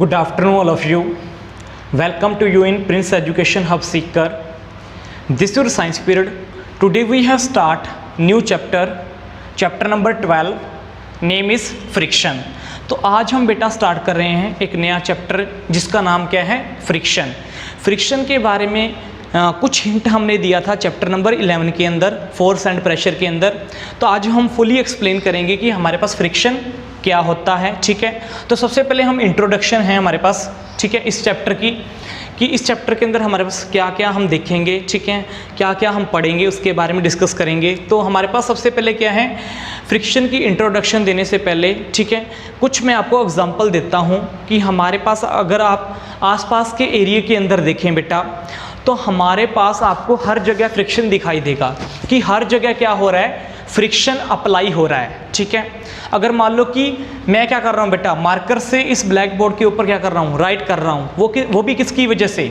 Good afternoon, all of you. Welcome to you in Prince Education Hub Seeker. This is your science period. Today we have start new chapter number 12. Name is friction. तो आज हम बेटा start कर रहे हैं एक नया chapter जिसका नाम क्या है, फ्रिक्शन. फ्रिक्शन के बारे में कुछ हिंट हमने दिया था चैप्टर नंबर 11 के अंदर, फोर्स एंड प्रेशर के अंदर. तो आज हम फुली एक्सप्लेन करेंगे कि हमारे पास फ्रिक्शन क्या होता है. ठीक है, तो सबसे पहले हम इंट्रोडक्शन है हमारे पास, ठीक है, इस चैप्टर की, कि इस चैप्टर के अंदर हमारे पास क्या क्या हम देखेंगे, ठीक है, क्या क्या हम पढ़ेंगे उसके बारे में डिस्कस करेंगे. तो हमारे पास सबसे पहले क्या है, फ्रिक्शन की इंट्रोडक्शन देने से पहले, ठीक है, कुछ मैं आपको एग्जांपल देता हूँ कि हमारे पास अगर आप आसपास के एरिया के अंदर देखें बेटा, तो हमारे पास आपको हर जगह फ्रिक्शन दिखाई देगा कि हर जगह क्या हो रहा है, फ्रिक्शन अप्लाई हो रहा है. ठीक है, अगर मान लो कि मैं क्या कर रहा हूँ बेटा, मार्कर से इस ब्लैक बोर्ड के ऊपर क्या कर रहा हूँ, राइट कर रहा हूँ, वो भी किसकी वजह से,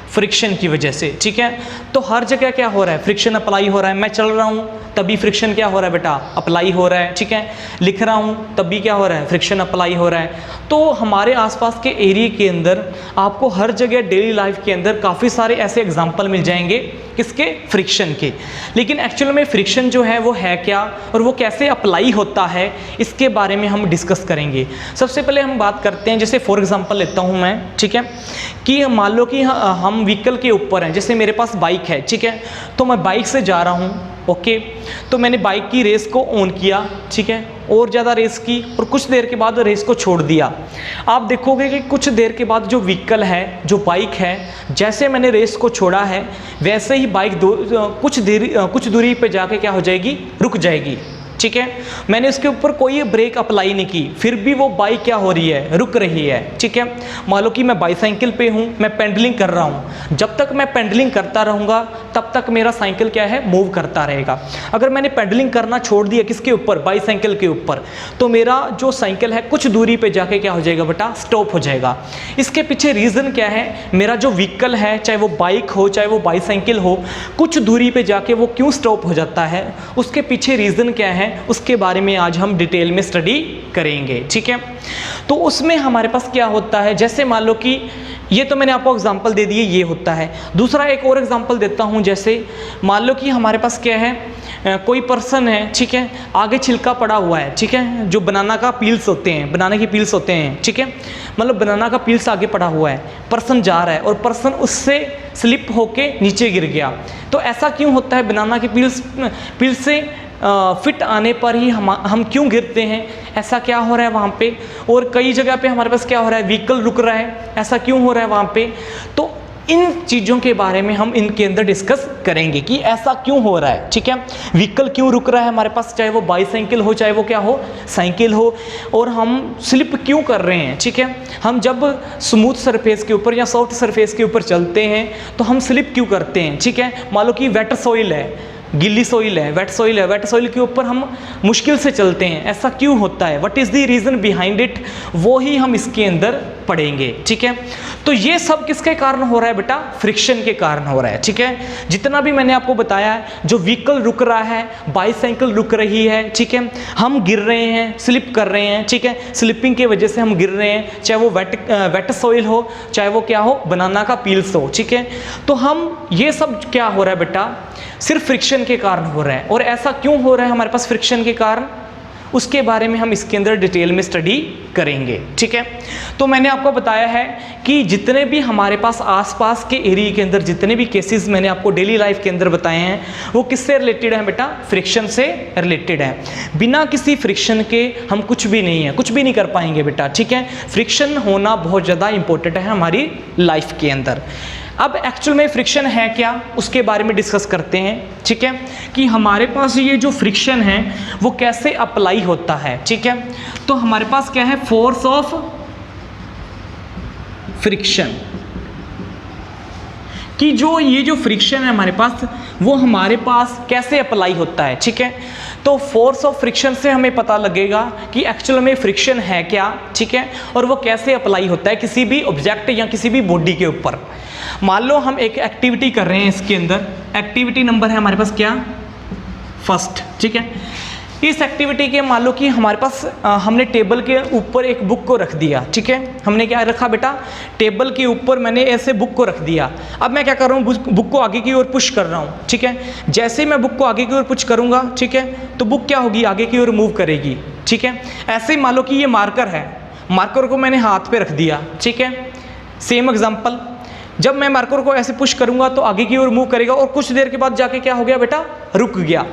फ्रिक्शन की वजह से. ठीक है, तो हर जगह क्या हो रहा है, फ्रिक्शन अप्लाई हो रहा है. मैं चल रहा हूँ तभी फ्रिक्शन क्या हो रहा है बेटा, अप्लाई हो रहा है. ठीक है, लिख रहा हूँ तभी क्या हो रहा है, फ्रिक्शन अप्लाई हो रहा है. तो हमारे आसपास के एरिया के अंदर आपको हर जगह डेली लाइफ के अंदर काफ़ी सारे ऐसे एग्जाम्पल मिल जाएंगे किसके, फ्रिक्शन के. लेकिन एक्चुअल में फ्रिक्शन जो है वो है क्या और वो कैसे अप्लाई होता है, इसके बारे में हम डिस्कस करेंगे. सबसे पहले हम बात करते हैं, जैसे फॉर एग्जांपल लेता हूं मैं, ठीक है, कि मान लो कि हम व्हीकल के ऊपर हैं, जैसे मेरे पास बाइक है, ठीक है, तो मैं बाइक से जा रहा हूं, ओके, तो मैंने बाइक की रेस को ऑन किया, ठीक है, और ज़्यादा रेस की, और कुछ देर के बाद रेस को छोड़ दिया. आप देखोगे कि कुछ देर के बाद जो व्हीकल है, जो बाइक है, जैसे मैंने रेस को छोड़ा है वैसे ही बाइक कुछ दूरी पे जाके क्या हो जाएगी, रुक जाएगी. ठीक है, मैंने उसके ऊपर कोई ब्रेक अप्लाई नहीं की, फिर भी वो बाइक क्या हो रही है, रुक रही है. ठीक है, मान लो कि मैं बाईसाइकिल पे हूँ, मैं पेंडलिंग कर रहा हूँ, जब तक मैं पेंडलिंग करता रहूँगा तब तक मेरा साइकिल क्या है, मूव करता रहेगा. अगर मैंने पेंडलिंग करना छोड़ दिया किसके ऊपर, बाईसाइकिल के ऊपर, तो मेरा जो साइकिल है कुछ दूरी पे जाके क्या हो जाएगा बेटा, स्टॉप हो जाएगा. इसके पीछे रीज़न क्या है, मेरा जो व्हीकल है, चाहे वो बाइक हो चाहे वो बाईसाइकिल हो, कुछ दूरी पे जाके वो क्यों स्टॉप हो जाता है, उसके पीछे रीज़न क्या है, उसके बारे में आज हम डिटेल में स्टडी करेंगे. ठीक है, तो उसमें हमारे पास क्या होता है, जैसे मान लो कि ये तो मैंने आपको एग्जांपल दे दिए, ये होता है. दूसरा एक और एग्जांपल देता हूँ, जैसे मान लो कि हमारे पास क्या है, कोई पर्सन है, ठीक है, आगे छिलका पड़ा हुआ है, ठीक है, जो बनाना का पील्स होते हैं, बनाने के पील्स होते हैं, ठीक है, मतलब बनाना का पील्स आगे पड़ा हुआ है, पर्सन जा रहा है और पर्सन उससे स्लिप होके नीचे गिर गया. तो ऐसा क्यों होता है, बनाना के पील्स से फिट आने पर ही हम क्यों गिरते हैं, ऐसा क्या हो रहा है वहाँ पे. और कई जगह पे हमारे पास क्या हो रहा है, व्हीकल रुक रहा है, ऐसा क्यों हो रहा है वहाँ पे. तो इन चीज़ों के बारे में हम इनके अंदर डिस्कस करेंगे कि ऐसा क्यों हो रहा है. ठीक है, व्हीकल क्यों रुक रहा है हमारे पास, चाहे वो बाईसाइकिल हो चाहे वो क्या हो, साइकिल हो, और हम स्लिप क्यों कर रहे हैं. ठीक है, हम जब स्मूथ सरफेस के ऊपर या सॉफ्ट सरफेस के ऊपर चलते हैं तो हम स्लिप क्यों करते हैं. ठीक है, मान लो कि वेट सॉइल है, गिल्ली सॉइल है, वेट सॉइल है, वेट सॉइल के ऊपर हम मुश्किल से चलते हैं, ऐसा क्यों होता है, what is the reason behind it, वो ही हम इसके अंदर पढ़ेंगे. ठीक है, तो ये सब किसके कारण हो रहा है बेटा, फ्रिक्शन के कारण हो रहा है. ठीक है, जितना भी मैंने आपको बताया है, जो व्हीकल रुक रहा है, बाईसाइकिल रुक रही है, ठीक है, हम गिर रहे हैं, स्लिप कर रहे हैं, ठीक है, स्लिपिंग की वजह से हम गिर रहे हैं, चाहे वो वेट सॉइल हो चाहे वो क्या हो, बनाना का पील्स हो. ठीक है, तो हम ये सब क्या हो रहा है बेटा, सिर्फ फ्रिक्शन के कारण हो रहा है. और ऐसा क्यों हो रहा है हमारे पास फ्रिक्शन के कारण, उसके बारे में हम इसके अंदर डिटेल में स्टडी करेंगे. ठीक है, तो मैंने आपको बताया है कि जितने भी हमारे पास आसपास के एरिया के अंदर जितने भी केसेस मैंने आपको डेली लाइफ के अंदर बताए हैं, वो किससे रिलेटेड है बेटा, फ्रिक्शन से रिलेटेड है. बिना किसी फ्रिक्शन के हम कुछ भी नहीं है, कुछ भी नहीं कर पाएंगे बेटा. ठीक है, फ्रिक्शन होना बहुत ज़्यादा इंपॉर्टेंट है हमारी लाइफ के अंदर. अब एक्चुअल में फ्रिक्शन है क्या, उसके बारे में डिस्कस करते हैं. ठीक है, कि हमारे पास ये जो फ्रिक्शन है वो कैसे अप्लाई होता है. ठीक है, तो हमारे पास क्या है, फोर्स ऑफ फ्रिक्शन, कि जो ये जो फ्रिक्शन है हमारे पास, वो हमारे पास कैसे अप्लाई होता है. ठीक है, तो फोर्स ऑफ फ्रिक्शन से हमें पता लगेगा कि एक्चुअल में फ्रिक्शन है क्या. ठीक है, और वो कैसे अप्लाई होता है किसी भी ऑब्जेक्ट या किसी भी बॉडी के ऊपर. मान लो हम एक एक्टिविटी कर रहे हैं, इसके अंदर एक्टिविटी नंबर है हमारे पास क्या, फर्स्ट. ठीक है, इस एक्टिविटी के मान लो कि हमारे पास हमने टेबल के ऊपर एक बुक को रख दिया, ठीक है। हमने क्या रखा बेटा, टेबल के ऊपर मैंने ऐसे बुक को रख दिया। अब मैं क्या कर रहा हूँ, बुक को आगे की ओर पुश कर रहा हूँ, ठीक है। जैसे ही मैं बुक को आगे की ओर पुश करूँगा, ठीक है, तो बुक क्या होगी, आगे की ओर मूव करेगी, ठीक है। ऐसे ही मान लो कि ये मार्कर है, मार्कर को मैंने हाथ पे रख दिया, ठीक है। सेम एग्जांपल, जब मैं मार्कर को ऐसे पुश करूंगा तो आगे की ओर मूव करेगा और कुछ देर के बाद जाके क्या हो गया बेटा, रुक गया।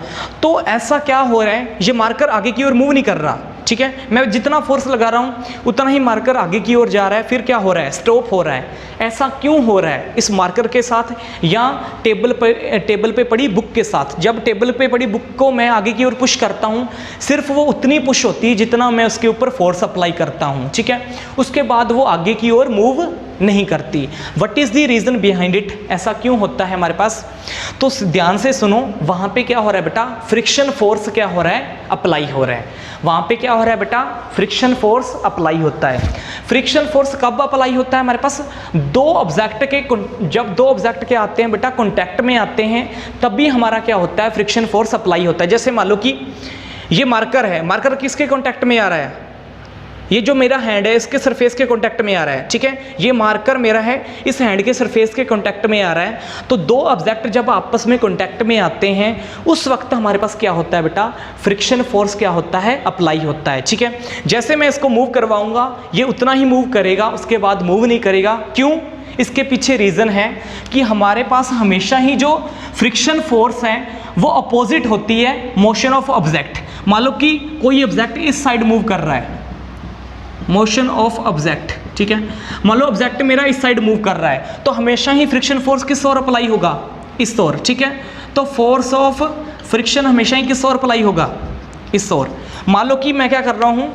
तो ऐसा क्या हो रहा है, ये मार्कर आगे की ओर मूव नहीं कर रहा, ठीक है। मैं जितना फोर्स लगा रहा हूँ उतना ही मार्कर आगे की ओर जा रहा है, फिर क्या हो रहा है, स्टॉप हो रहा है। ऐसा क्यों हो रहा है, इस मार्कर के साथ या टेबल पे पड़ी बुक के साथ। जब टेबल पे पड़ी बुक को मैं आगे की ओर पुश करता हूँ, सिर्फ वो उतनी पुश होती है जितना मैं उसके ऊपर फोर्स अप्लाई करता हूँ, ठीक है। उसके बाद वो आगे की ओर मूव नहीं करती। What is the reason behind it, ऐसा क्यों होता है हमारे पास। तो ध्यान से सुनो, वहां पे क्या हो रहा है बेटा, फ्रिक्शन फोर्स क्या हो रहा है, अप्लाई हो रहा है। वहां पे क्या हो रहा है बेटा, फ्रिक्शन फोर्स अप्लाई होता है। फ्रिक्शन फोर्स कब अप्लाई होता है हमारे पास, जब दो ऑब्जेक्ट के आते हैं बेटा, कॉन्टैक्ट में आते हैं, तब भी हमारा क्या होता है, फ्रिक्शन फोर्स अप्लाई होता है। जैसे मान लो कि ये मार्कर है, मार्कर किसके कॉन्टैक्ट में आ रहा है, ये जो मेरा हैंड है इसके सरफेस के कांटेक्ट में आ रहा है, ठीक है। ये मार्कर मेरा है, इस हैंड के सरफेस के कांटेक्ट में आ रहा है। तो दो ऑब्जेक्ट जब आपस में कांटेक्ट में आते हैं उस वक्त हमारे पास क्या होता है बेटा, फ्रिक्शन फोर्स क्या होता है, अप्लाई होता है, ठीक है। जैसे मैं इसको मूव करवाऊंगा ये उतना ही मूव करेगा, उसके बाद मूव नहीं करेगा। क्यों, इसके पीछे रीज़न है कि हमारे पास हमेशा ही जो फ्रिक्शन फोर्स है वो अपोजिट होती है मोशन ऑफ ऑब्जेक्ट। मान लो कि कोई ऑब्जेक्ट इस साइड मूव कर रहा है, मोशन ऑफ ऑब्जेक्ट, ठीक है। मान लो ऑब्जेक्ट मेरा इस साइड मूव कर रहा है, तो हमेशा ही फ्रिक्शन फोर्स किस ओर अप्लाई होगा, इस ओर, ठीक है। तो फोर्स ऑफ फ्रिक्शन हमेशा ही किस ओर अप्लाई होगा, इस ओर। मान लो कि मैं क्या कर रहा हूँ,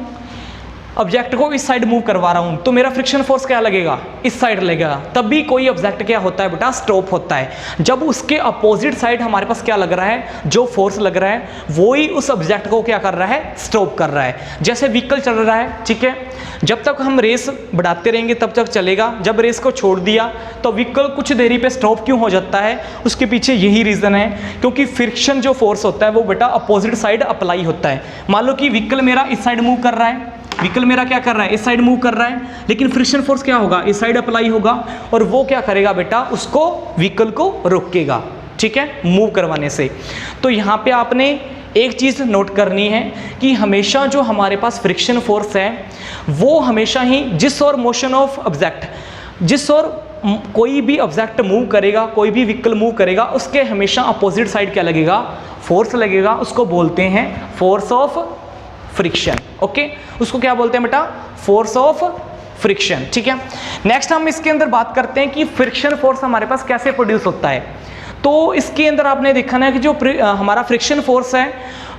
ऑब्जेक्ट को इस साइड मूव करवा रहा हूँ, तो मेरा फ्रिक्शन फोर्स क्या लगेगा, इस साइड लगेगा। तब भी कोई ऑब्जेक्ट क्या होता है बेटा, स्टॉप होता है। जब उसके अपोजिट साइड हमारे पास क्या लग रहा है, जो फोर्स लग रहा है वो ही उस ऑब्जेक्ट को क्या कर रहा है, स्टॉप कर रहा है। जैसे व्हीकल चल रहा है, ठीक है, जब तक हम रेस बढ़ाते रहेंगे तब तक चलेगा, जब रेस को छोड़ दिया तो व्हीकल कुछ देरी पे स्टॉप क्यों हो जाता है, उसके पीछे यही रीज़न है, क्योंकि फ्रिक्शन जो फोर्स होता है वो बेटा अपोजिट साइड अप्लाई होता है। मान लो कि व्हीकल मेरा इस साइड मूव कर रहा है, व्हीकल मेरा क्या कर रहा है, इस साइड मूव कर रहा है, लेकिन फ्रिक्शन फोर्स क्या होगा, इस साइड अप्लाई होगा और वो क्या करेगा बेटा, उसको व्हीकल को रोकेगा, ठीक है, मूव करवाने से। तो यहाँ पे आपने एक चीज़ नोट करनी है कि हमेशा जो हमारे पास फ्रिक्शन फोर्स है वो हमेशा ही जिस ओर मोशन ऑफ ऑब्जेक्ट, जिस ओर कोई भी ऑब्जेक्ट मूव करेगा, कोई भी व्हीकल मूव करेगा, उसके हमेशा अपोजिट साइड क्या लगेगा, फोर्स लगेगा। उसको बोलते हैं फोर्स ऑफ फ्रिक्शन, ओके। उसको क्या बोलते हैं बेटा, फोर्स ऑफ फ्रिक्शन, ठीक है। नेक्स्ट हम इसके अंदर बात करते हैं कि फ्रिक्शन फोर्स हमारे पास कैसे प्रोड्यूस होता है। तो इसके अंदर आपने देखा ना कि जो हमारा फ्रिक्शन फोर्स है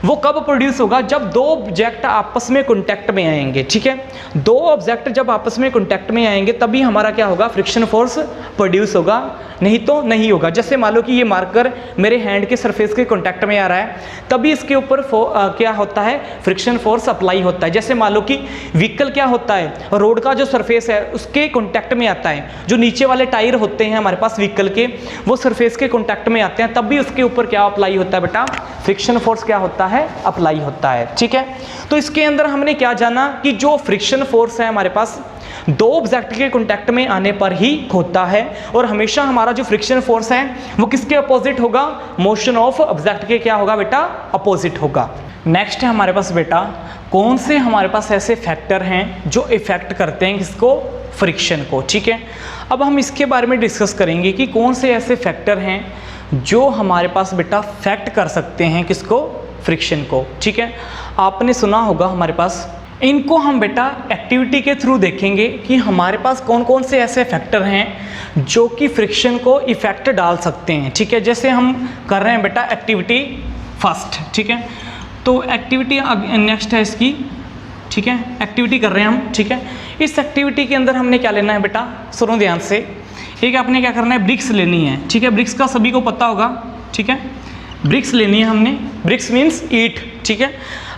वो कब प्रोड्यूस होगा, जब दो ऑब्जेक्ट आपस में कॉन्टैक्ट में आएंगे, ठीक है। दो ऑब्जेक्ट जब आपस में कॉन्टैक्ट में आएंगे तभी हमारा क्या होगा, फ्रिक्शन फोर्स प्रोड्यूस होगा, नहीं तो नहीं होगा। जैसे मान लो कि ये मार्कर मेरे हैंड के सरफेस के कॉन्टैक्ट में आ रहा है, तभी इसके ऊपर क्या होता है, फ्रिक्शन फोर्स अप्लाई होता है। जैसे मान लो कि व्हीकल क्या होता है, रोड का जो सरफेस है उसके कॉन्टैक्ट में आता है, जो नीचे वाले टायर होते हैं हमारे पास व्हीकल के, वो सरफेस के कॉन्टैक्ट में आते हैं, तब भी उसके ऊपर क्या अप्लाई होता है बेटा, फ्रिक्शन फोर्स क्या होता है, अप्लाई होता है, ठीक है। तो इसके अंदर हमने क्या जाना कि जो फ्रिक्शन फोर्स है हमारे पास दो ऑब्जेक्ट के कांटेक्ट में आने पर ही होता है, और हमेशा हमारा जो फ्रिक्शन फोर्स है वो किसके अपोजिट होगा, मोशन ऑफ ऑब्जेक्ट के क्या होगा बेटा, अपोजिट होगा। नेक्स्ट है हमारे पास बेटा, कौन से हमारे पास ऐसे फैक्टर हैं जो इफेक्ट करते हैं किसको, फ्रिक्शन को, ठीक है। अब हम इसके बारे में डिस्कस करेंगे कि कौन से ऐसे फैक्टर हैं जो हमारे पास बेटा फैक्ट कर सकते हैं किसको, फ्रिक्शन को, ठीक है। आपने सुना होगा हमारे पास, इनको हम बेटा एक्टिविटी के थ्रू देखेंगे कि हमारे पास कौन कौन से ऐसे फैक्टर हैं जो कि फ्रिक्शन को इफेक्ट डाल सकते हैं, ठीक है। जैसे हम कर रहे हैं बेटा एक्टिविटी फर्स्ट, ठीक है। तो एक्टिविटी नेक्स्ट है इसकी, ठीक है, एक्टिविटी कर रहे हैं हम, ठीक है। इस एक्टिविटी के अंदर हमने क्या लेना है बेटा, सुनो ध्यान से। एक आपने क्या करना है, ब्रिक्स लेनी है, ठीक है। ब्रिक्स का सभी को पता होगा, ठीक है। ब्रिक्स लेनी है हमने, ब्रिक्स मीन्स ईट, ठीक है।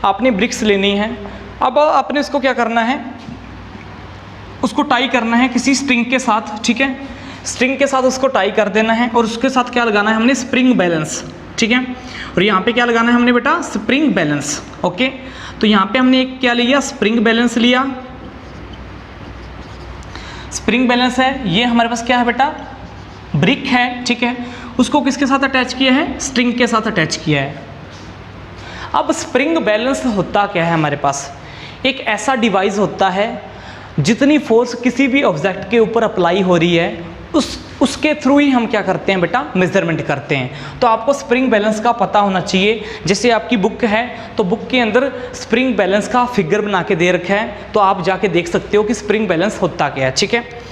आपने ब्रिक्स लेनी है। अब आपने इसको क्या करना है, उसको टाई करना है किसी स्ट्रिंग के साथ, ठीक है। स्ट्रिंग के साथ उसको टाई कर देना है और उसके साथ क्या लगाना है हमने, स्प्रिंग बैलेंस, ठीक है। और यहाँ पे क्या लगाना है हमने बेटा, स्प्रिंग बैलेंस। ओके, तो यहाँ पे हमने एक क्या लिया, स्प्रिंग बैलेंस लिया। स्प्रिंग बैलेंस है, ये हमारे पास क्या है बेटा, ब्रिक है, ठीक है। उसको किसके साथ अटैच किया है, स्ट्रिंग के साथ अटैच किया है। अब स्प्रिंग बैलेंस होता क्या है, हमारे पास एक ऐसा डिवाइस होता है जितनी फोर्स किसी भी ऑब्जेक्ट के ऊपर अप्लाई हो रही है उसके थ्रू ही हम क्या करते हैं बेटा, मेजरमेंट करते हैं। तो आपको स्प्रिंग बैलेंस का पता होना चाहिए। जैसे आपकी बुक है तो बुक के अंदर स्प्रिंग बैलेंस का फिगर बना के दे रखा है, तो आप जाके देख सकते हो कि स्प्रिंग बैलेंस होता क्या है, ठीक है।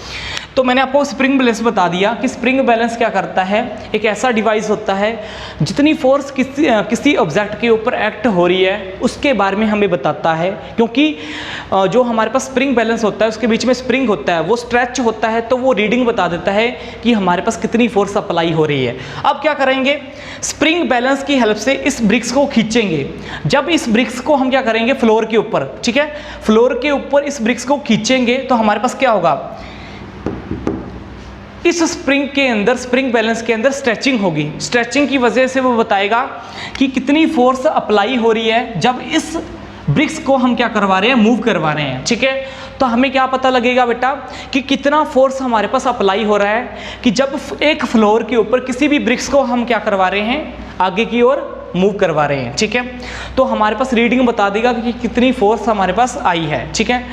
तो मैंने आपको स्प्रिंग बैलेंस बता दिया कि स्प्रिंग बैलेंस क्या करता है, एक ऐसा डिवाइस होता है जितनी फोर्स किसी ऑब्जेक्ट के ऊपर एक्ट हो रही है उसके बारे में हमें बताता है। क्योंकि जो हमारे पास स्प्रिंग बैलेंस होता है उसके बीच में स्प्रिंग होता है, वो स्ट्रेच होता है, तो वो रीडिंग बता देता है कि हमारे पास कितनी फोर्स अप्लाई हो रही है। अब क्या करेंगे, स्प्रिंग बैलेंस की हेल्प से इस ब्रिक्स को खींचेंगे। जब इस ब्रिक्स को हम क्या करेंगे, फ्लोर के ऊपर, ठीक है, फ्लोर के ऊपर इस ब्रिक्स को खींचेंगे तो हमारे पास क्या होगा, इस स्प्रिंग के अंदर, स्प्रिंग बैलेंस के अंदर स्ट्रेचिंग होगी। स्ट्रेचिंग की वजह से वो बताएगा कि कितनी फोर्स अप्लाई हो रही है जब इस ब्रिक्स को हम क्या करवा रहे हैं, मूव करवा रहे हैं, ठीक है। तो हमें क्या पता लगेगा बेटा कि कितना फोर्स हमारे पास अप्लाई हो रहा है कि जब एक फ्लोर के ऊपर किसी भी ब्रिक्स को हम क्या करवा रहे हैं, आगे की ओर मूव करवा रहे हैं, ठीक है। तो हमारे पास रीडिंग बता देगा कि कितनी फोर्स हमारे पास आई है, ठीक है।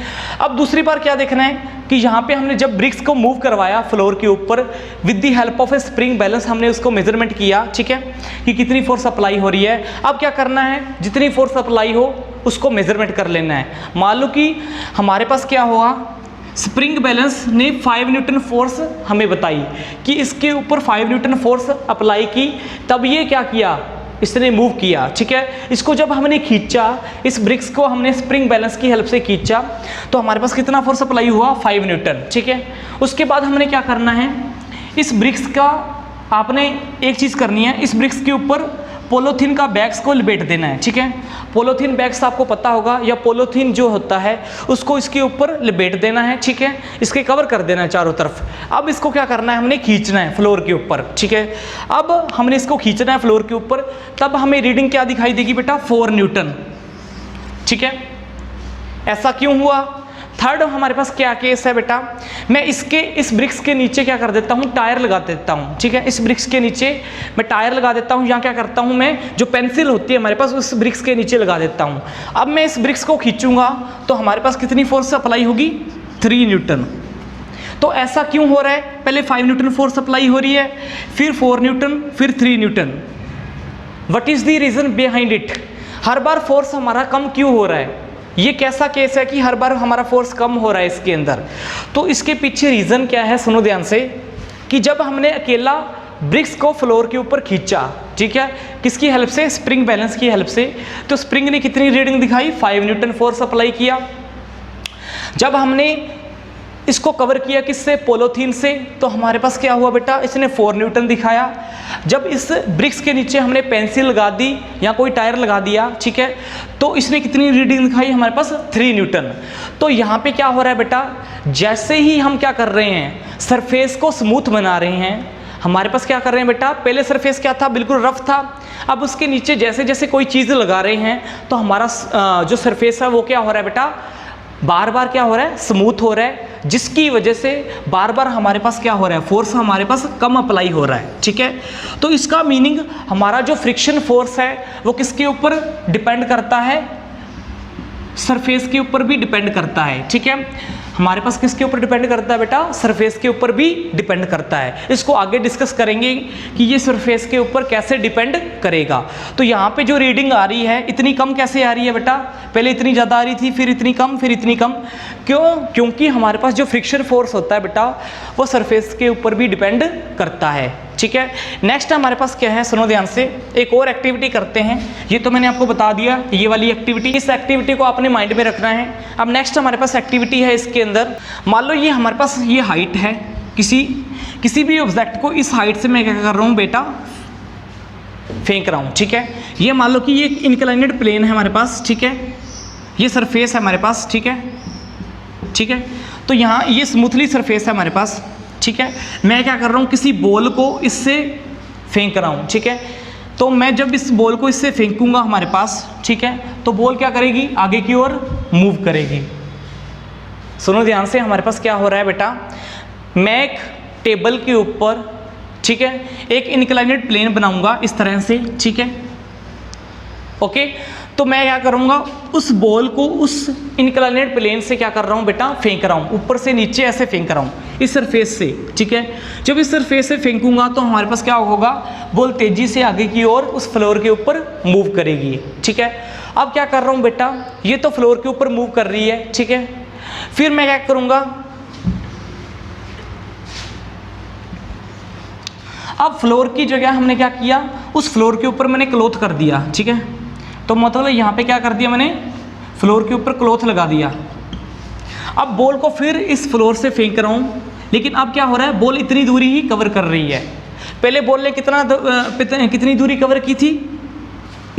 अब दूसरी बार क्या देखना है कि यहाँ पे हमने जब ब्रिक्स को मूव करवाया फ्लोर के ऊपर with the help of A spring balance, हमने उसको मेजरमेंट किया, ठीक है, कि कितनी फोर्स अप्लाई हो रही है। अब क्या करना है, जितनी फोर्स अप्लाई हो उसको मेजरमेंट कर लेना है। मान लो कि हमारे पास क्या हुआ, स्प्रिंग बैलेंस ने 5 न्यूटन फोर्स हमें बताई कि इसके ऊपर 5 न्यूटन फोर्स अप्लाई की, तब ये क्या किया, इसने मूव किया, ठीक है। इसको जब हमने खींचा, इस ब्रिक्स को हमने स्प्रिंग बैलेंस की हेल्प से खींचा, तो हमारे पास कितना फोर्स अप्लाई हुआ, 5 न्यूटन, ठीक है। उसके बाद हमने क्या करना है, इस ब्रिक्स का आपने एक चीज़ करनी है, इस ब्रिक्स के ऊपर पॉलीथीन का बैग्स को लपेट देना है, ठीक है। पॉलीथीन बैग्स आपको पता होगा, या पॉलीथीन जो होता है उसको इसके ऊपर लपेट देना है, ठीक है, इसके कवर कर देना है चारों तरफ। अब इसको क्या करना है, हमने खींचना है फ्लोर के ऊपर, ठीक है। अब हमने इसको खींचना है फ्लोर के ऊपर, तब हमें रीडिंग क्या दिखाई देगी बेटा, 4 न्यूटन, ठीक है। ऐसा क्यों हुआ। थर्ड हमारे पास क्या केस है बेटा, मैं इस ब्रिक्स के नीचे क्या कर देता हूँ, टायर लगा देता हूँ, ठीक है। इस ब्रिक्स के नीचे मैं टायर लगा देता हूँ, यहाँ क्या करता हूँ मैं, जो पेंसिल होती है हमारे पास उस ब्रिक्स के नीचे लगा देता हूँ। अब मैं इस ब्रिक्स को खींचूंगा तो हमारे पास कितनी फोर्स अप्लाई होगी, 3 न्यूटन। तो ऐसा क्यों हो रहा है, पहले 5 न्यूटन फोर्स अप्लाई हो रही है, फिर 4 न्यूटन, फिर 3 Newton. What is the reason behind it, हर बार फोर्स हमारा कम क्यों हो रहा है, ये कैसा केस है कि हर बार हमारा फोर्स कम हो रहा है इसके अंदर। तो इसके पीछे रीजन क्या है, सुनो ध्यान से, कि जब हमने अकेला ब्रिक्स को फ्लोर के ऊपर खींचा, ठीक है, किसकी हेल्प से, स्प्रिंग बैलेंस की हेल्प से, तो स्प्रिंग ने कितनी रीडिंग दिखाई, 5 न्यूटन फोर्स अप्लाई किया। जब हमने इसको कवर किया किससे, पॉलीथीन से, तो हमारे पास क्या हुआ बेटा, इसने 4 न्यूटन दिखाया। जब इस ब्रिक्स के नीचे हमने पेंसिल लगा दी या कोई टायर लगा दिया, ठीक है, तो इसने कितनी रीडिंग दिखाई, हमारे पास 3 न्यूटन। तो यहाँ पे क्या हो रहा है बेटा, जैसे ही हम क्या कर रहे हैं, सरफेस को स्मूथ बना रहे हैं, हमारे पास क्या कर रहे हैं बेटा, पहले सरफेस क्या था, बिल्कुल रफ था। अब उसके नीचे जैसे जैसे कोई चीज़ लगा रहे हैं तो हमारा जो सरफेस है वो क्या हो रहा है बेटा, बार बार क्या हो रहा है, स्मूथ हो रहा है, जिसकी वजह से बार बार हमारे पास क्या हो रहा है, फोर्स हमारे पास कम अप्लाई हो रहा है, ठीक है। तो इसका मीनिंग हमारा जो फ्रिक्शन फोर्स है वो किसके ऊपर डिपेंड करता है, सरफेस के ऊपर भी डिपेंड करता है, ठीक है। हमारे पास किसके ऊपर डिपेंड करता है बेटा, सरफेस के ऊपर भी डिपेंड करता है। इसको आगे डिस्कस करेंगे कि ये सरफेस के ऊपर कैसे डिपेंड करेगा। तो यहाँ पे जो रीडिंग आ रही है इतनी कम कैसे आ रही है बेटा, पहले इतनी ज़्यादा आ रही थी, फिर इतनी कम, फिर इतनी कम, क्यों, क्योंकि हमारे पास जो फ्रिक्शन फोर्स होता है बेटा वो सरफेस के ऊपर भी डिपेंड करता है, ठीक है। नेक्स्ट हमारे पास क्या है, सुनो ध्यान से, एक और एक्टिविटी करते हैं। ये तो मैंने आपको बता दिया, ये वाली एक्टिविटी, इस एक्टिविटी को आपने माइंड में रखना है। अब नेक्स्ट हमारे पास एक्टिविटी है, इसके अंदर मान लो ये हमारे पास ये हाइट है, किसी भी ऑब्जेक्ट को इस हाइट से मैं क्या कर रहा हूँ बेटा, फेंक रहा हूँ, ठीक है। ये मान लो कि ये इंक्लाइनेड प्लेन है हमारे पास, ठीक है, ये सरफेस है हमारे पास, ठीक है, ठीक है। तो यहाँ ये स्मूथली सरफेस है हमारे पास, ठीक है। मैं क्या कर रहा हूँ, किसी बॉल को इससे फेंक रहा हूँ, ठीक है। तो मैं जब इस बॉल को इससे फेंकूंगा हमारे पास, ठीक है, तो बॉल क्या करेगी, आगे की ओर मूव करेगी। सुनो ध्यान से, हमारे पास क्या हो रहा है बेटा, मैं एक टेबल के ऊपर, ठीक है, एक इंक्लाइनेड प्लेन बनाऊंगा इस तरह से, ठीक है, ओके। तो मैं क्या करूंगा, उस बॉल को उस इंक्लाइनेड प्लेन से क्या कर रहा हूं बेटा, फेंक रहा हूं, ऊपर से नीचे ऐसे फेंक रहा हूं इस सरफेस से, ठीक है। जब इस सरफेस से फेंकूंगा तो हमारे पास क्या होगा, बॉल तेजी से आगे की ओर उस फ्लोर के ऊपर मूव करेगी, ठीक है। अब क्या कर रहा हूं बेटा, ये तो फ्लोर के ऊपर मूव कर रही है, ठीक है। फिर मैं क्या करूंगा, अब फ्लोर की जगह हमने क्या किया, उस फ्लोर के ऊपर मैंने क्लॉथ कर दिया, ठीक है। तो मतलब यहाँ पे क्या कर दिया मैंने, फ्लोर के ऊपर क्लॉथ लगा दिया। अब बॉल को फिर इस फ्लोर से फेंक रहा हूँ, लेकिन अब क्या हो रहा है, बॉल इतनी दूरी ही कवर कर रही है। पहले बॉल ने कितनी दूरी कवर की थी,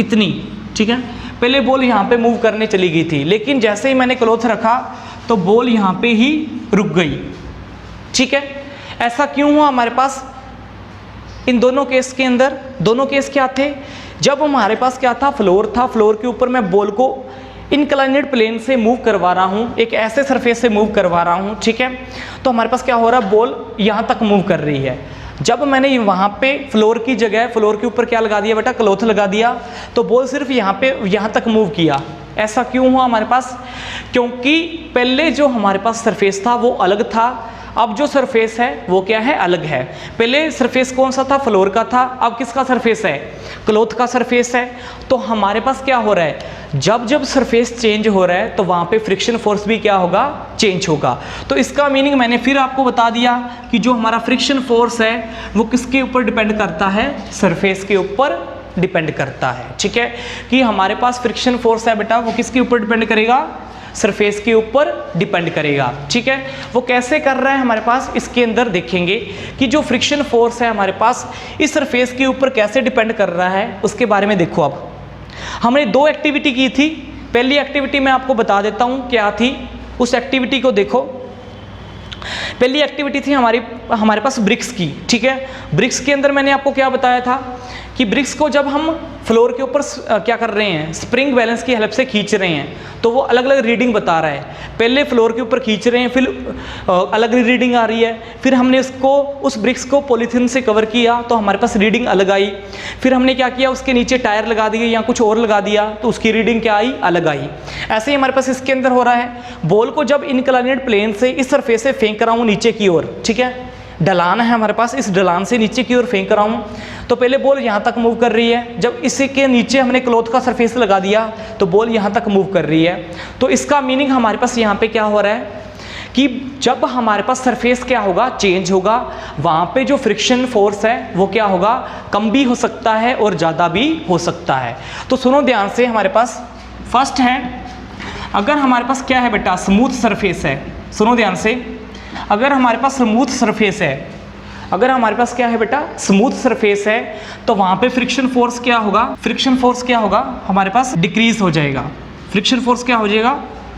इतनी, ठीक है। पहले बॉल यहाँ पे मूव करने चली गई थी, लेकिन जैसे ही मैंने क्लॉथ रखा तो बॉल यहाँ पे ही रुक गई, ठीक है। ऐसा क्यों हुआ हमारे पास इन दोनों केस के अंदर? दोनों केस क्या थे, जब हमारे पास क्या था, फ्लोर था, फ्लोर के ऊपर मैं बॉल को इंक्लाइनेड प्लेन से मूव करवा रहा हूँ, एक ऐसे सरफेस से मूव करवा रहा हूँ, ठीक है। तो हमारे पास क्या हो रहा है, बॉल यहाँ तक मूव कर रही है। जब मैंने वहाँ पे फ्लोर की जगह फ्लोर के ऊपर क्या लगा दिया बेटा, क्लॉथ लगा दिया, तो बॉल सिर्फ यहाँ तक मूव किया। ऐसा क्यों हुआ हमारे पास, क्योंकि पहले जो हमारे पास सरफेस था वो अलग था, अब जो सरफेस है वो क्या है, अलग है। पहले सरफेस कौन सा था, फ्लोर का था, अब किसका सरफेस है, क्लॉथ का सरफेस है। तो हमारे पास क्या हो रहा है, जब जब सरफेस चेंज हो रहा है तो वहाँ पे फ्रिक्शन फोर्स भी क्या होगा, चेंज होगा। तो इसका मीनिंग मैंने फिर आपको बता दिया कि जो हमारा फ्रिक्शन फोर्स है वो किसके ऊपर डिपेंड करता है, सरफेस के ऊपर डिपेंड करता है, ठीक है। कि हमारे पास फ्रिक्शन फोर्स है बेटा, वो किसके ऊपर डिपेंड करेगा, सरफेस के ऊपर डिपेंड करेगा, ठीक है। वो कैसे कर रहा है हमारे पास, इसके अंदर देखेंगे कि जो फ्रिक्शन फोर्स है हमारे पास इस सरफेस के ऊपर कैसे डिपेंड कर रहा है, उसके बारे में देखो। अब हमने दो एक्टिविटी की थी, पहली एक्टिविटी मैं आपको बता देता हूँ क्या थी, उस एक्टिविटी को देखो। पहली एक्टिविटी थी हमारे पास ब्रिक्स की, ठीक है। ब्रिक्स के अंदर मैंने आपको क्या बताया था कि ब्रिक्स को जब हम फ्लोर के ऊपर क्या कर रहे हैं, स्प्रिंग बैलेंस की हेल्प से खींच रहे हैं, तो वो अलग अलग रीडिंग बता रहा है। पहले फ्लोर के ऊपर खींच रहे हैं, फिर अलग रीडिंग आ रही है, फिर हमने उस ब्रिक्स को पॉलीथीन से कवर किया तो हमारे पास रीडिंग अलग आई। फिर हमने क्या किया, उसके नीचे टायर लगा दिए या कुछ और लगा दिया तो उसकी रीडिंग क्या आई, अलग आई। ऐसे ही हमारे पास इसके अंदर हो रहा है, बॉल को जब इंक्लाइनेड प्लेन से इस सरफेस से फेंक रहा हूँ नीचे की ओर, ठीक है, ढलान है हमारे पास, इस ढलान से नीचे की ओर फेंक रहा हूँ, तो पहले बॉल यहाँ तक मूव कर रही है। जब इसी के नीचे हमने क्लॉथ का सरफेस लगा दिया तो बॉल यहाँ तक मूव कर रही है। तो इसका मीनिंग हमारे पास यहाँ पे क्या हो रहा है कि जब हमारे पास सरफेस क्या होगा, चेंज होगा, वहाँ पे जो फ्रिक्शन फोर्स है वो क्या होगा, कम भी हो सकता है और ज़्यादा भी हो सकता है। तो सुनो ध्यान से, हमारे पास फर्स्ट है, अगर हमारे पास क्या है बेटा, स्मूथ सरफेस है। सुनो ध्यान से, अगर हमारे पास स्मूथ सरफेस है, अगर हमारे पास क्या है बेटा, स्मूथ सरफेस है, तो वहाँ पे फ्रिक्शन फोर्स क्या होगा, फ्रिक्शन फोर्स क्या होगा हमारे पास, डिक्रीज हो जाएगा। फ्रिक्शन फोर्स क्या हो जाएगा,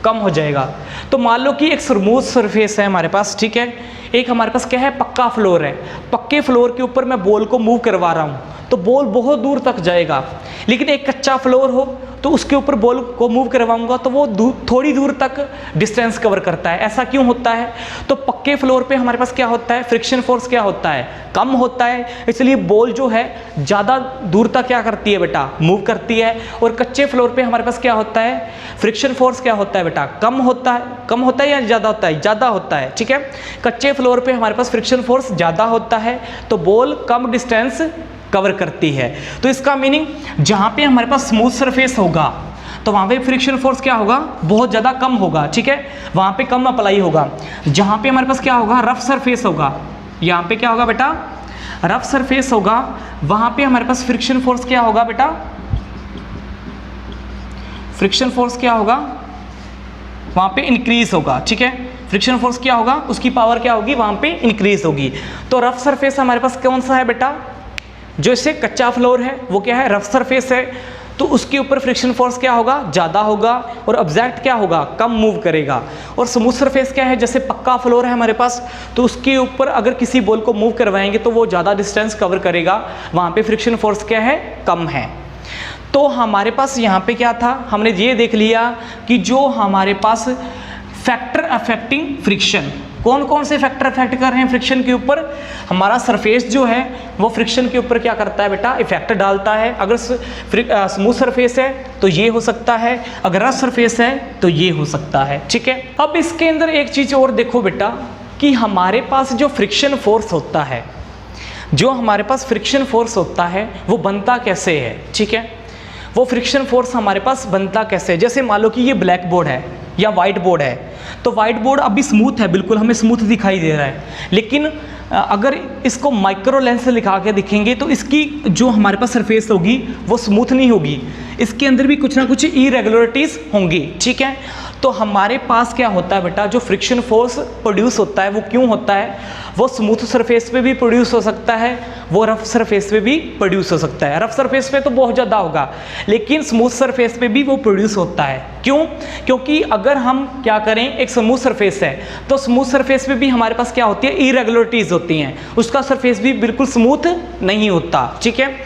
कम हो जाएगा। तो मान लो कि एक स्मूथ सरफेस है हमारे पास, ठीक है, एक हमारे पास क्या है, पक्का फ्लोर है, पक्के फ्लोर के ऊपर मैं बॉल को मूव करवा रहा हूँ तो बॉल बहुत दूर तक जाएगा। लेकिन एक कच्चा फ्लोर हो तो उसके ऊपर बॉल को मूव करवाऊंगा तो वो थोड़ी दूर तक डिस्टेंस कवर करता है। ऐसा क्यों होता है, तो पक्के फ्लोर पे हमारे पास क्या होता है, फ्रिक्शन फोर्स क्या होता है, कम होता है, इसलिए बॉल जो है ज़्यादा दूर तक क्या करती है बेटा, मूव करती है। और कच्चे फ्लोर पे हमारे पास क्या होता है, फ्रिक्शन फोर्स क्या होता है बेटा, कम होता है। कम होता है या ज़्यादा होता है, ज़्यादा होता है, ठीक है। कच्चे फ्लोर पे हमारे पास फ्रिक्शन फोर्स ज़्यादा होता है तो बॉल कम डिस्टेंस कवर करती है। तो इसका मीनिंग, जहाँ पे हमारे पास स्मूथ सरफेस होगा तो वहाँ पे फ्रिक्शन फोर्स क्या होगा, बहुत ज़्यादा कम होगा, ठीक है, वहाँ पे कम अप्लाई होगा। जहाँ पे हमारे पास क्या होगा, रफ सरफेस होगा, यहाँ पे क्या होगा बेटा, रफ सरफेस होगा, वहाँ पे हमारे पास फ्रिक्शन फोर्स क्या होगा बेटा, फ्रिक्शन फोर्स क्या होगा, वहाँ पे इंक्रीज होगा, ठीक है। फ्रिक्शन फोर्स क्या होगा, उसकी पावर क्या होगी, वहाँ पे इंक्रीज होगी। तो रफ सरफेस हमारे पास कौन सा है बेटा, जो इससे कच्चा फ्लोर है वो क्या है, रफ सरफेस है। तो उसके ऊपर फ्रिक्शन फोर्स क्या होगा, ज़्यादा होगा, और ऑब्जेक्ट क्या होगा, कम मूव करेगा। और स्मूथ सरफेस क्या है, जैसे पक्का फ्लोर है हमारे पास, तो उसके ऊपर अगर किसी बॉल को मूव करवाएंगे तो वो ज़्यादा डिस्टेंस कवर करेगा, वहाँ पे फ्रिक्शन फोर्स क्या है, कम है। तो हमारे पास यहाँ पे क्या था, हमने ये देख लिया कि जो हमारे पास फैक्टर अफेक्टिंग फ्रिक्शन, कौन कौन से फैक्टर अफेक्ट कर रहे हैं फ्रिक्शन के ऊपर। हमारा सरफेस जो है वो फ्रिक्शन के ऊपर क्या करता है बेटा, इफेक्ट डालता है। अगर स्मूथ सरफेस है तो ये हो सकता है, अगर रफ सरफेस है तो ये हो सकता है, ठीक है। अब इसके अंदर एक चीज़ और देखो बेटा कि हमारे पास जो फ्रिक्शन फोर्स होता है, जो हमारे पास फ्रिक्शन फोर्स होता है वो बनता कैसे है, ठीक है। वो फ्रिक्शन फोर्स हमारे पास बनता कैसे है, जैसे मान लो कि ये ब्लैक बोर्ड है या वाइट बोर्ड है, तो वाइट बोर्ड अभी स्मूथ है, बिल्कुल हमें स्मूथ दिखाई दे रहा है, लेकिन अगर इसको माइक्रो लेंस से लिखा के दिखेंगे तो इसकी जो हमारे पास सरफेस होगी वो स्मूथ नहीं होगी, इसके अंदर भी कुछ ना कुछ इरेगुलरिटीज़ होंगी, ठीक है। तो हमारे पास क्या होता है बेटा, जो फ्रिक्शन फोर्स प्रोड्यूस होता है वो क्यों होता है, वो स्मूथ सरफेस पे भी प्रोड्यूस हो सकता है, वो रफ सरफेस पे भी प्रोड्यूस हो सकता है। रफ सरफेस पे तो बहुत ज़्यादा होगा, लेकिन स्मूथ सरफेस पे भी वो प्रोड्यूस होता है। क्यों, क्योंकि अगर हम क्या करें, एक स्मूथ सरफेस है तो स्मूथ सरफेस पे भी हमारे पास क्या होती है, इरेगुलरिटीज़ होती हैं, उसका सरफेस भी बिल्कुल स्मूथ नहीं होता, ठीक है।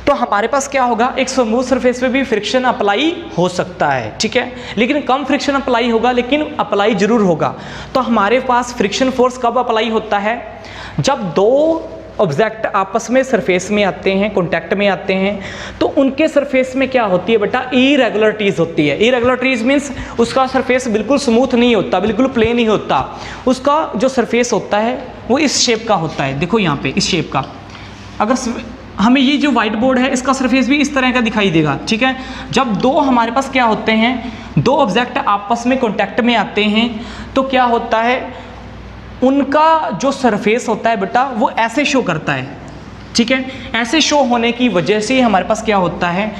तो हमारे पास क्या होगा, एक स्मूथ सरफेस पे भी फ्रिक्शन अप्लाई हो सकता है, ठीक है, लेकिन कम फ्रिक्शन अप्लाई होगा, लेकिन अप्लाई जरूर होगा। तो हमारे पास फ्रिक्शन फोर्स कब अप्लाई होता है, जब दो ऑब्जेक्ट आपस में सरफेस में आते हैं, कॉन्टैक्ट में आते हैं, तो उनके सरफेस में क्या होती है बेटा, इरेगुलरिटीज़ होती है। इरेगुलरिटीज़ मीन्स उसका सरफेस बिल्कुल स्मूथ नहीं होता, बिल्कुल प्लेन नहीं होता, उसका जो सरफेस होता है वो इस शेप का होता है, देखो यहाँ पे इस शेप का। अगर हमें ये जो वाइट बोर्ड है इसका सरफेस भी इस तरह का दिखाई देगा, ठीक है। जब दो हमारे पास क्या होते हैं, दो ऑब्जेक्ट आपस में कॉन्टैक्ट में आते हैं तो क्या होता है, उनका जो सरफेस होता है बेटा वो ऐसे शो करता है, ठीक है। ऐसे शो होने की वजह से हमारे पास क्या होता है,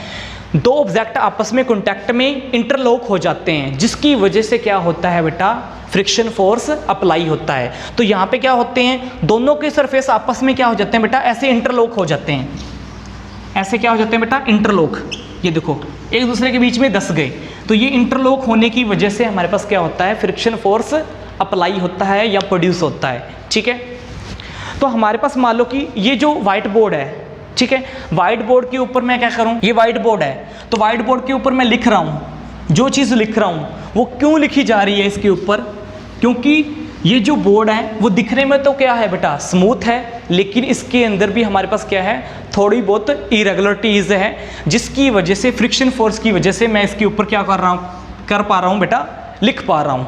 दो ऑब्जेक्ट आपस में कॉन्टैक्ट में इंटरलॉक हो जाते हैं, जिसकी वजह से क्या होता है बेटा, फ्रिक्शन फोर्स अप्लाई होता है। तो यहाँ पे क्या होते हैं, दोनों के सरफेस आपस में क्या हो जाते हैं बेटा, ऐसे इंटरलॉक हो जाते हैं, ऐसे क्या हो जाते हैं बेटा, इंटरलॉक। ये देखो एक दूसरे के बीच में धस गए, तो ये इंटरलॉक होने की वजह से हमारे पास क्या होता है, फ्रिक्शन फोर्स अप्लाई होता है या प्रोड्यूस होता है, ठीक है। तो हमारे पास मान लो कि ये जो वाइट बोर्ड है, ठीक है, वाइट बोर्ड के ऊपर मैं क्या करूं, ये वाइट बोर्ड है, तो वाइट बोर्ड के ऊपर मैं लिख रहा हूं, जो चीज़ लिख रहा हूं वो क्यों लिखी जा रही है इसके ऊपर, क्योंकि ये जो बोर्ड है वो दिखने में तो क्या है बेटा, स्मूथ है, लेकिन इसके अंदर भी हमारे पास क्या है, थोड़ी बहुत इरेगुलरिटीज़ है, जिसकी वजह से फ्रिक्शन फोर्स की वजह से मैं इसके ऊपर क्या कर पा रहा हूँ बेटा, लिख पा रहा हूँ,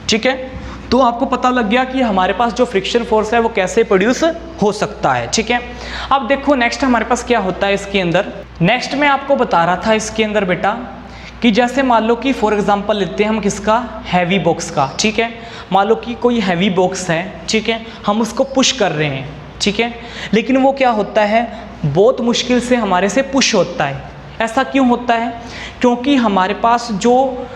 ठीक है। तो आपको पता लग गया कि हमारे पास जो फ्रिक्शन फोर्स है वो कैसे प्रोड्यूस हो सकता है, ठीक है। अब देखो नेक्स्ट हमारे पास क्या होता है इसके अंदर, नेक्स्ट मैं आपको बता रहा था इसके अंदर बेटा कि जैसे मान लो कि फॉर एग्जांपल लेते हैं हम किसका, हैवी बॉक्स का, ठीक है। मान लो कि कोई हैवी बॉक्स है, ठीक है, हम उसको पुश कर रहे हैं, ठीक है, लेकिन वो क्या होता है, बहुत मुश्किल से हमारे से पुश होता है। ऐसा क्यों होता है, क्योंकि हमारे पास जो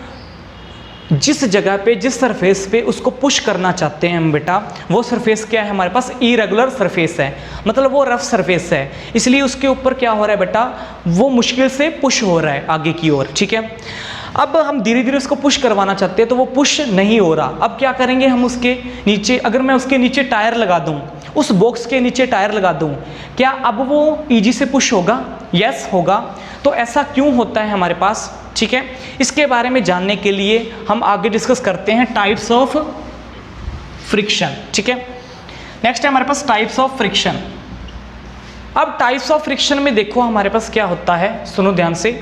जिस जगह पे, जिस सरफेस पे उसको पुश करना चाहते हैं हम बेटा, वो सरफेस क्या है, हमारे पास इरेगुलर सरफेस है, मतलब वो रफ सरफेस है, इसलिए उसके ऊपर क्या हो रहा है बेटा, वो मुश्किल से पुश हो रहा है आगे की ओर, ठीक है। अब हम धीरे धीरे उसको पुश करवाना चाहते हैं तो वो पुश नहीं हो रहा। अब क्या करेंगे हम, उसके नीचे, अगर मैं उसके नीचे टायर लगा दूं, उस बॉक्स के नीचे टायर लगा दूं, क्या अब वो ईजी से पुश होगा, यस होगा। तो ऐसा क्यों होता है हमारे पास, ठीक है। इसके बारे में जानने के लिए हम आगे डिस्कस करते हैं टाइप्स ऑफ फ्रिक्शन, ठीक है। नेक्स्ट है हमारे पास टाइप्स ऑफ फ्रिक्शन। अब टाइप्स ऑफ फ्रिक्शन में देखो हमारे पास क्या होता है, सुनो ध्यान से।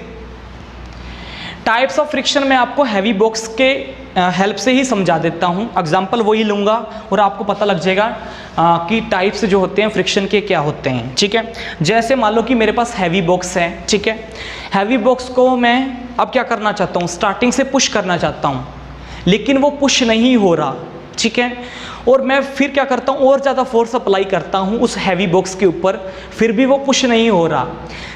टाइप्स ऑफ फ्रिक्शन में आपको हैवी बॉक्स के हेल्प से ही समझा देता हूँ, एग्जाम्पल वही लूँगा और आपको पता लग जाएगा कि टाइप्स जो होते हैं फ्रिक्शन के क्या होते हैं, ठीक है। जैसे मान लो कि मेरे पास हैवी बॉक्स है, ठीक है, हैवी बॉक्स को मैं अब क्या करना चाहता हूँ, स्टार्टिंग से पुश करना चाहता हूँ, लेकिन वो पुश नहीं हो रहा, ठीक है। और मैं फिर क्या करता हूँ, और ज़्यादा फोर्स अप्लाई करता हूँ उस हैवी बॉक्स के ऊपर, फिर भी वो पुश नहीं हो रहा,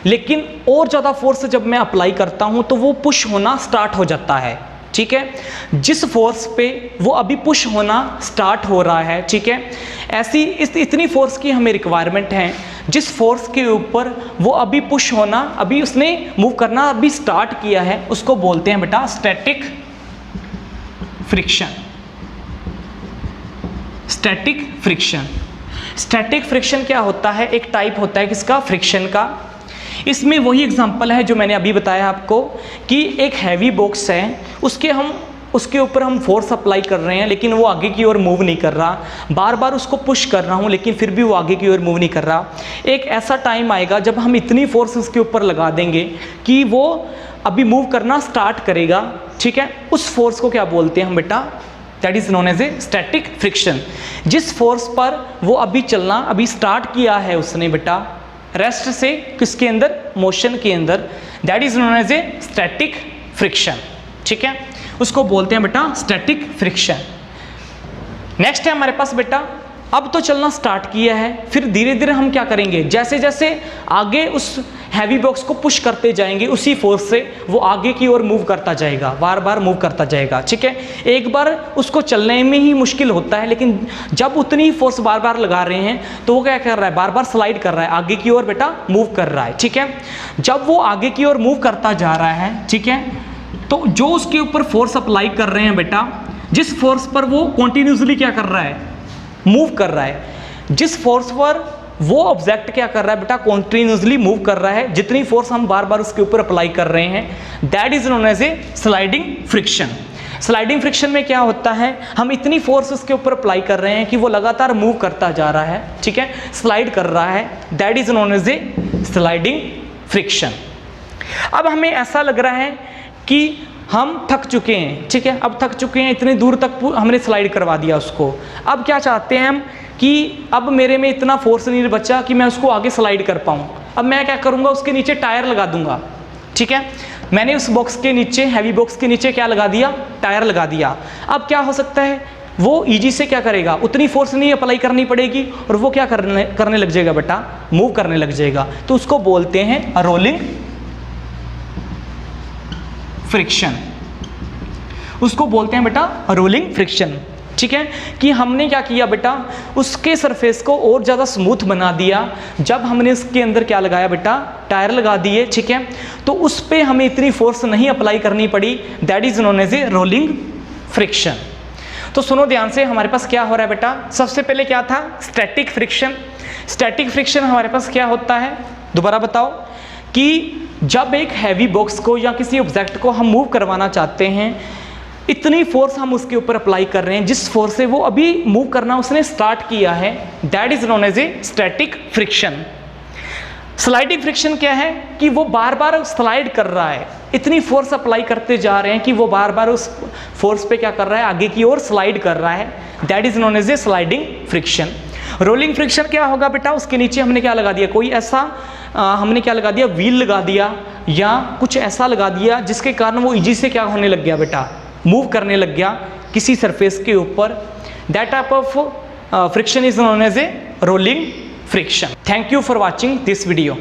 लेकिन और ज़्यादा फोर्स जब मैं अप्लाई करता हूँ तो वो पुश होना स्टार्ट हो जाता है, ठीक है। जिस फोर्स पे वो अभी पुश होना स्टार्ट हो रहा है, ठीक है, ऐसी इतनी फोर्स की हमें रिक्वायरमेंट है जिस फोर्स के ऊपर वो अभी पुश होना, अभी उसने मूव करना अभी स्टार्ट किया है, उसको बोलते हैं बेटा static friction. Static friction, static friction क्या होता है? एक टाइप होता है किसका? फ्रिक्शन का। इसमें वही एग्जांपल है जो मैंने अभी बताया आपको कि एक हैवी बॉक्स है, उसके ऊपर हम फोर्स अप्लाई कर रहे हैं लेकिन वो आगे की ओर मूव नहीं कर रहा, बार बार उसको पुश कर रहा हूँ लेकिन फिर भी वो आगे की ओर मूव नहीं कर रहा। एक ऐसा टाइम आएगा जब हम इतनी फोर्स उसके ऊपर लगा देंगे कि वो अभी मूव करना स्टार्ट करेगा, ठीक है। उस फोर्स को क्या बोलते हैं हम बेटा? That is known as a static friction. जिस फोर्स पर वो अभी चलना अभी स्टार्ट किया है उसने बेटा, रेस्ट से किसके अंदर? मोशन के अंदर, that is known as a static friction, ठीक है। उसको बोलते हैं बेटा स्टैटिक फ्रिक्शन। नेक्स्ट है हमारे पास बेटा, अब तो चलना स्टार्ट किया है, फिर धीरे धीरे हम क्या करेंगे? जैसे जैसे आगे उस हैवी बॉक्स को पुश करते जाएंगे उसी फोर्स से वो आगे की ओर मूव करता जाएगा, बार बार मूव करता जाएगा, ठीक है। एक बार उसको चलने में ही मुश्किल होता है, लेकिन जब उतनी फोर्स बार बार लगा रहे हैं तो वो क्या कर रहा है? बार बार स्लाइड कर रहा है, आगे की ओर बेटा मूव कर रहा है, ठीक है। जब वो आगे की ओर मूव करता जा रहा है, ठीक है, तो जो उसके ऊपर फोर्स अप्लाई कर रहे हैं बेटा, जिस फोर्स पर वो कॉन्टिन्यूसली क्या कर रहा है? मूव कर रहा है, जिस फोर्स पर वो ऑब्जेक्ट क्या कर रहा है बेटा? कॉन्टिन्यूसली मूव कर रहा है, जितनी फोर्स हम बार बार उसके ऊपर अप्लाई कर रहे हैं, that is known as a sliding friction. Sliding friction में क्या होता है? हम इतनी फोर्स उसके ऊपर अप्लाई कर रहे हैं कि वो लगातार मूव करता जा रहा है, ठीक है, स्लाइड कर रहा है, that is known as a sliding friction. अब हमें ऐसा लग रहा है कि हम थक चुके हैं, ठीक है, अब थक चुके हैं, इतनी दूर तक हमने स्लाइड करवा दिया उसको। अब क्या चाहते हैं हम कि अब मेरे में इतना फोर्स नहीं बचा कि मैं उसको आगे स्लाइड कर पाऊँ। अब मैं क्या करूँगा? उसके नीचे टायर लगा दूंगा, ठीक है। मैंने उस बॉक्स के नीचे, हैवी बॉक्स के नीचे क्या लगा दिया? टायर लगा दिया। अब क्या हो सकता है? वो ईजी से क्या करेगा? उतनी फोर्स नहीं अप्लाई करनी पड़ेगी और वो क्या करने लग जाएगा बेटा? मूव करने लग जाएगा। तो उसको बोलते हैं रोलिंग फ्रिक्शन। उसको बोलते हैं बेटा रोलिंग फ्रिक्शन, ठीक है। कि हमने क्या किया बेटा? उसके सरफेस को और ज़्यादा स्मूथ बना दिया। जब हमने उसके अंदर क्या लगाया बेटा? टायर लगा दिए, ठीक है, तो उस पर हमें इतनी फोर्स नहीं अप्लाई करनी पड़ी, that is known as a rolling friction. तो सुनो ध्यान से, हमारे पास क्या हो रहा है बेटा? सबसे पहले क्या था? Static friction. स्टैटिक फ्रिक्शन हमारे पास क्या होता है? दोबारा बताओ। कि जब एक हैवी बॉक्स को या किसी ऑब्जेक्ट को हम मूव करवाना चाहते हैं, इतनी फोर्स हम उसके ऊपर अप्लाई कर रहे हैं, जिस फोर्स से वो अभी मूव करना उसने स्टार्ट किया है, that is known as a static friction. Sliding friction क्या है? कि वो बार बार स्लाइड कर रहा है, इतनी फोर्स अप्लाई करते जा रहे हैं कि वो बार बार उस फोर्स पे क्या कर रहा है? आगे की ओर स्लाइड कर रहा है, that is known as a sliding friction. Rolling friction क्या होगा बेटा? उसके नीचे हमने क्या लगा दिया? कोई ऐसा हमने क्या लगा दिया? व्हील लगा दिया या कुछ ऐसा लगा दिया जिसके कारण वो इजी से क्या होने लग गया बेटा? मूव करने लग गया किसी सरफेस के ऊपर। That type of friction is known as a rolling friction. Thank you for watching this video.